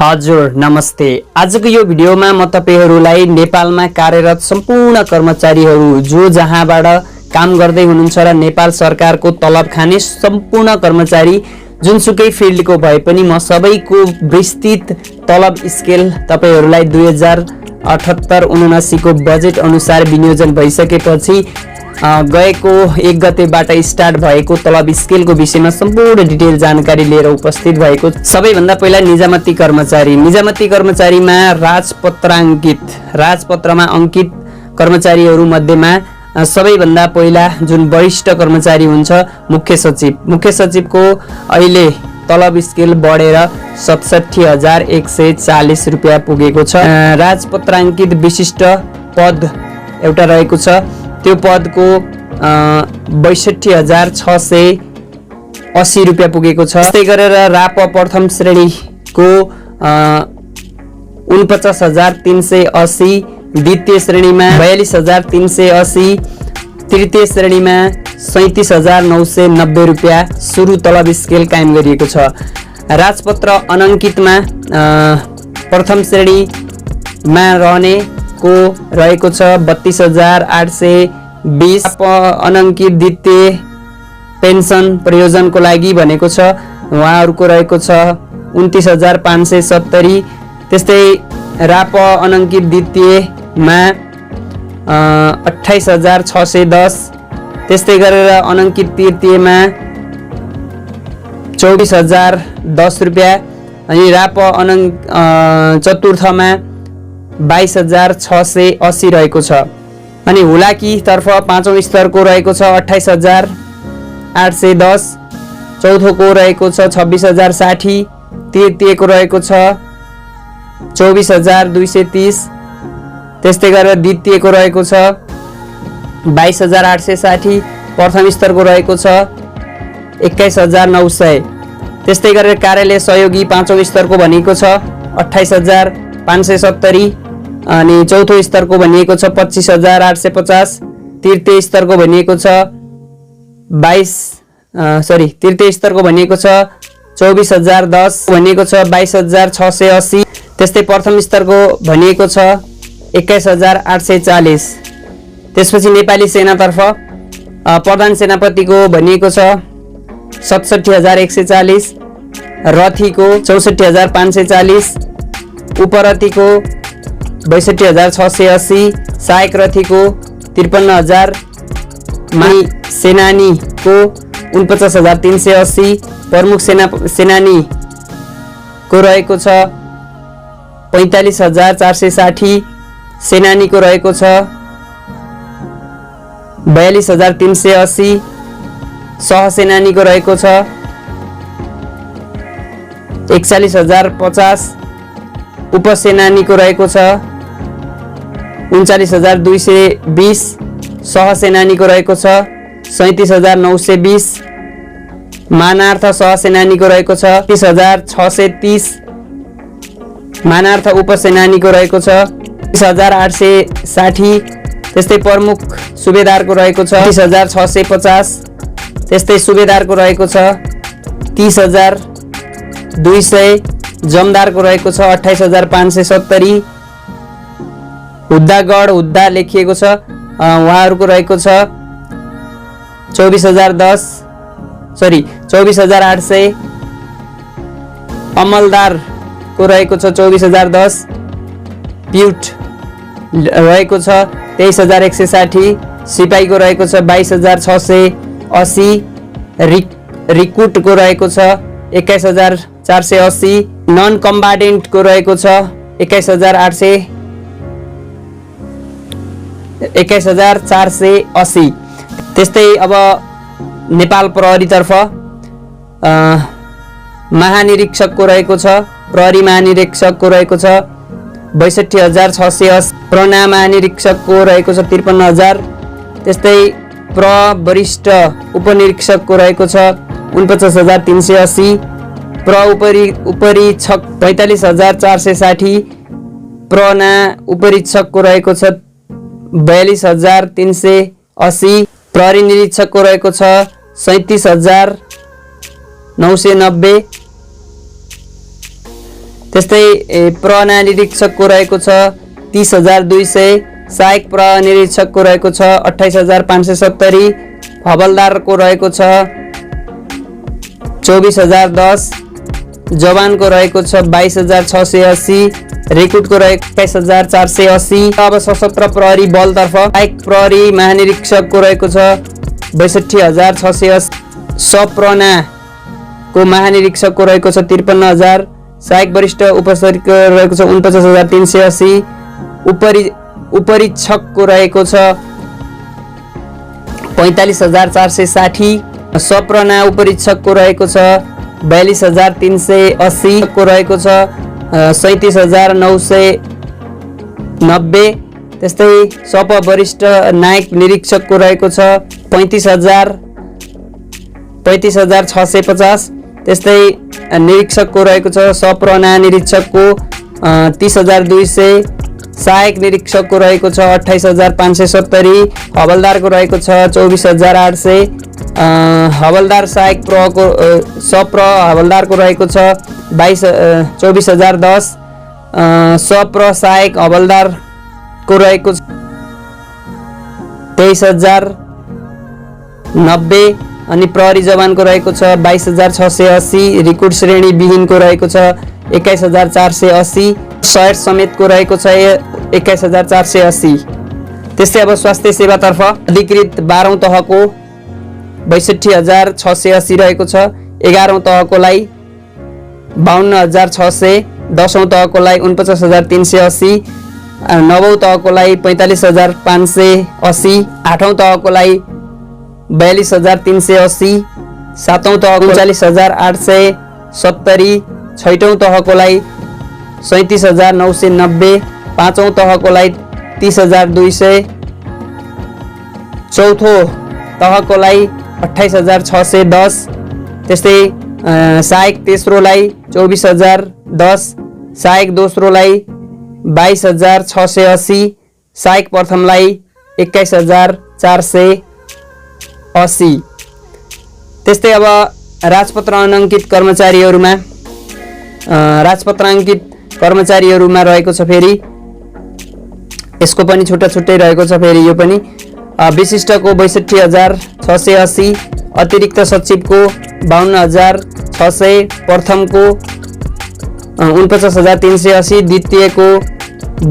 हजुर नमस्ते। आजको यो भिडियोमा म तपाईहरुलाई नेपालमा कार्यरत सम्पूर्ण कर्मचारीहरु जो जहाँबाट काम गर्दै हुनुहुन्छ र नेपाल सरकारको तलब खाने सम्पूर्ण कर्मचारी जुनसुकै फिल्डको भए पनि म सबैको विस्तृत तलब स्केल तपाईहरुलाई 2078-79 को बजेट अनुसार विनियोजन भइसकेपछि गएको 1 गतेबाट स्टार्ट भएको तलब स्केलको विषयमा सम्पूर्ण डिटेल जानकारी लिएर उपस्थित भएको। सबैभन्दा पहिला निजामती कर्मचारीमा राजपत्रमा अंकित कर्मचारीहरु मध्येमा सबैभन्दा पहिला जुन वरिष्ठ कर्मचारी हुन्छ मुख्य सचिवको अहिले तलब स्केल बढेर 67,140 रुपैयाँ पुगेको छ। राजपत्राङ्कित विशिष्ट पद एउटा रहेको छ, त्यो पदको 62,680 रुपैयाँ पुगेको छ। त्यस्तै गरेर राप प्रथम श्रेणीको 49,380, द्वितीय श्रेणीमा 42,380, तृतीय श्रेणीमा 37,990 रुपैयाँ सुरु तलब स्केल कायम गरिएको छ। राजपत्र अनंकितमा प्रथम श्रेणीमा रहने को रहेको छ 32,820। अनंकित द्वितीय पेन्सन प्रयोजनको लागि भनेको छ उहाँहरुको रहेको छ 29,570। त्यस्तै राप अनंकित द्वितीयमा 28,610। त्यस्तै गरेर अनंकित तृतीयमा 24,010 रुपैयाँ अनि राप चतुर्थमा 22,680 रहेको छ। अनि हुलाकी तर्फ पाँचौं स्तरको रहेको छ 28,810, चौथोको रहेको छ 26,060, तृतीयको रहेको छ 24,230। त्यस्तै गरेर द्वितीयको रहेको छ 22,860, प्रथम स्तरको रहेको छ 21,900। त्यस्तै गरेर कार्यालय सहयोगी पाँचौं स्तरको भनेको छ 28,570 अनि चौथो स्तरको भनिएको छ 25,850, तृतीय स्तरको भनिएको छ 24,010 भनिएको छ 22,680। त्यस्तै प्रथम स्तरको भनिएको छ 21,840। त्यसपछि नेपाली सेनातर्फ प्रधान सेनापतिको भनिएको छ 67,140, रथीको 64,540, उपरथीको 62,680, सहायक रथीको 53,000, सेनानीको 49,380, प्रमुख सेनानी को रहेको छ 45,460, सेनानीको रहेको छ 42,380, सहसेनानीको रहेको छ 41,050, उपसेनानीको रहेको छ 39,220, सहसेनानीको रहेको छ 37,920, मानार्थ सहसेनानीको रहेको छ 30,630, मानार्थ उपसेनानीको रहेको छ 30,860। त्यस्तै प्रमुख सुबेदारको रहेको छ 30,650। त्यस्तै सुबेदारको रहेको छ 30,200, जमदारको रहेको छ 28,570, हुद्दा लेखिएको छ उहाँहरुको रहेको छ 24,800, अमलदारको रहेको छ 24,010, प्युट रहेको छ 23,160, सिपाहीको रहेको छ 22,680, रिक्रुटको रहेको छ 21,480, नन कम्बाटेन्टको रहेको छ 21,480। त्यस्तै अब नेपाल प्रहरी तर्फ महानिरीक्षकको रहेको छ, प्रहरी महानिरीक्षकको रहेको छ 62,680, प्रना महानिरीक्षकको रहेको छ 53,000। त्यस्तै वरिष्ठ उपनिरीक्षकको रहेको छ 49,380, उपरीक्षक 45,460, प्रना उपरीक्षकको रहेको छ 42,380, प्रहरी निरीक्षकको रहेको छ 37,990। त्यस्तै प्रनिरीक्षकको रहेको छ 30,200, सहायक प्रनिरीक्षकको रहेको छ 28,570, हवलदारको रहेको छ 24,010, जवानको रहेको छ 22,680, रिक्रुटको रहेको 21,480। अब सशस्त्र प्रहरी बलतर्फ सहायक प्रहरी महानिरीक्षकको रहेको छ 62,680, सप्रनाको महानिरीक्षकको रहेको छ 53,000, सहायक वरिष्ठ उपरीक्षकको रहेको छ 49,380, उपरीक्षकको रहेको छ 45,460, सप्रना उपरीक्षकको रहेको छ 42,380, को रहेको छ 37,990। त्यस्तै सप वरिष्ठ नायक निरीक्षकको रहेको छ 35,650। त्यस्तै निरीक्षकको रहेको छ सप्रना निरीक्षकको 30,200, सहायक निरीक्षकको रहेको छ 28,570, हवलदारको रहेको छ 24,800, हवलदार सहायक प्रहको सप्र हवलदारको रहेको छ 24,010, सप्र सहायक हवलदारको रहेको छ 23,090 अनि प्रहरी जवानको रहेको छ 22,680, रिक्रुट श्रेणी विहीनको रहेको छ 21,480, सयर समेतको रहेको छ 21,480। त्यस्तै अब स्वास्थ्य सेवातर्फ अधिकृत 12औं तहको 62,680 रहेको छ, 11औं तहकोलाई 52,600, 10औं तहकोलाई 49,380, 9औं तहकोलाई 45,580, 8औं तहकोलाई 42,380, 7औं तह 39,870, 6औं तहकोलाई 37,990, 5औं तहकोलाई 30,200, 4थो तहकोलाई 28,610। त्यस्तै सहायक तेस्रोलाई 24,010, सहायक दोस्रोलाई 22,680, सहायक प्रथमलाई 21,480। त्यस्तै अब राजपत्र अनङ्कित कर्मचारीहरूमा रहेको छ फेरि यसको पनि छुट्टा छुट्टै रहेको छ फेरि यो पनि विशिष्टको 62,680, अतिरिक्त सचिवको 52,600, प्रथमको 49,380, द्वितीयको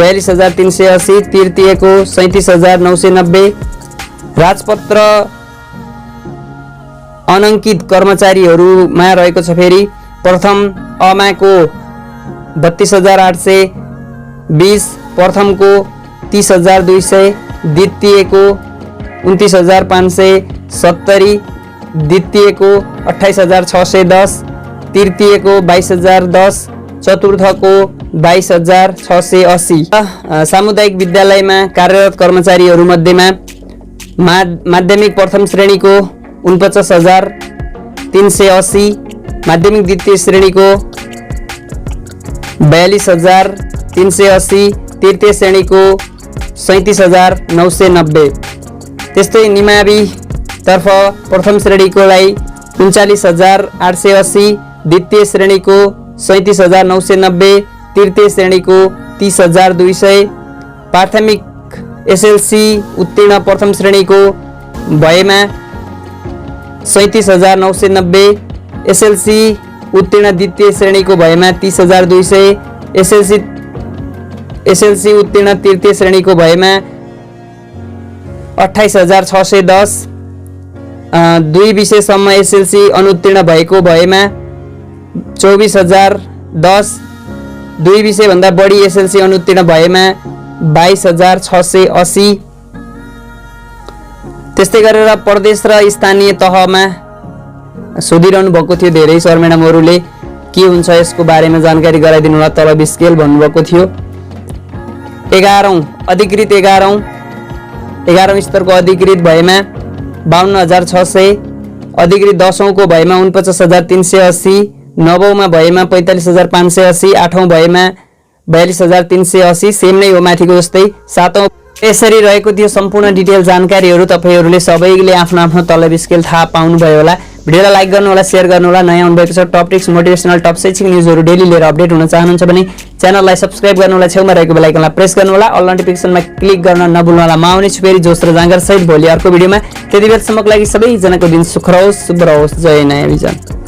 42,380, तृतीयको 37,990। राजपत्र अनङ्कित कर्मचारीहरूमा रहेको छ फेरि प्रथम अमाको 32,820, प्रथमको 30,200, द्वितीयको 29,570, द्वितीयको 28,610, तृतीयको 22,010, चतुर्थको 22,680। सामुदायिक विद्यालयमा कार्यरत कर्मचारीहरू मध्येमा माध्यमिक प्रथम श्रेणीको 49,380, माध्यमिक द्वितीय श्रेणीको 42,380, तृतीय श्रेणीको 37,990। त्यस्तै निमावी तर्फ प्रथम श्रेणीकोलाई 39,880, द्वितीय श्रेणीको 37,990, तृतीय श्रेणीको 30,200। प्राथमिक एसएलसी उत्तीर्ण प्रथम श्रेणीको भएमा 37,990, एसएलसी उत्तीर्ण द्वितीय श्रेणीको भएमा 30,200, एसएलसी उत्तीर्ण तृतीय श्रेणीको भएमा 28,610, दुई विषयसम्म एसएलसी अनुत्तीर्ण भएको भएमा 24,010, दुई विषयभन्दा बढी एसएलसी अनुत्तीर्ण भएमा 22,680। त्यस्तै गरेर प्रदेश र स्थानीय तहमा सोधिरहनु भएको थियो धेरै सर म्याडमहरूले के हुन्छ यसको बारेमा जानकारी गराइदिनु होला तलब स्केल भन्नुभएको थियो। 11औं अधिकृत 11औं स्तरको अधिकृत भएमा 52,600, अधिकृत 10औं को भएमा 49,380, 9औं मा भएमा 45,580, 8औं भएमा 42,380, सेम नै हो माथिको जस्तै। 7औं यसरी रहेको थियो सम्पूर्ण डिटेल जानकारीहरू। तपाईहरुले सबैले आफ्नो आफ्नो तलब स्केल थाहा पाउनुभयो होला। भिडियोलाई लाइक गर्नु होला, शेयर गर्नु होला। नयाँ आउनुभएको छ टप टिप्स, मोटिभेसनल, टप शैक्षिक न्यूजहरू डेली लिएर अपडेट हुन चाहनुहुन्छ भने च्यानललाई सब्स्क्राइब गर्नु होला, छेउमा रहेको बेल आइकनलाई प्रेस गर्नु होला, अल नोटिफिकेसनमा क्लिक गर्न नभुल्नु होला। म आउने छु फेरि जोश र जानकारी सहित भोलि अर्को भिडियोमा। त्यति बेलासम्मको लागि सबैजनाको दिन सुख रहोस्, शुभ रहोस्। जय नयाँ भिजन।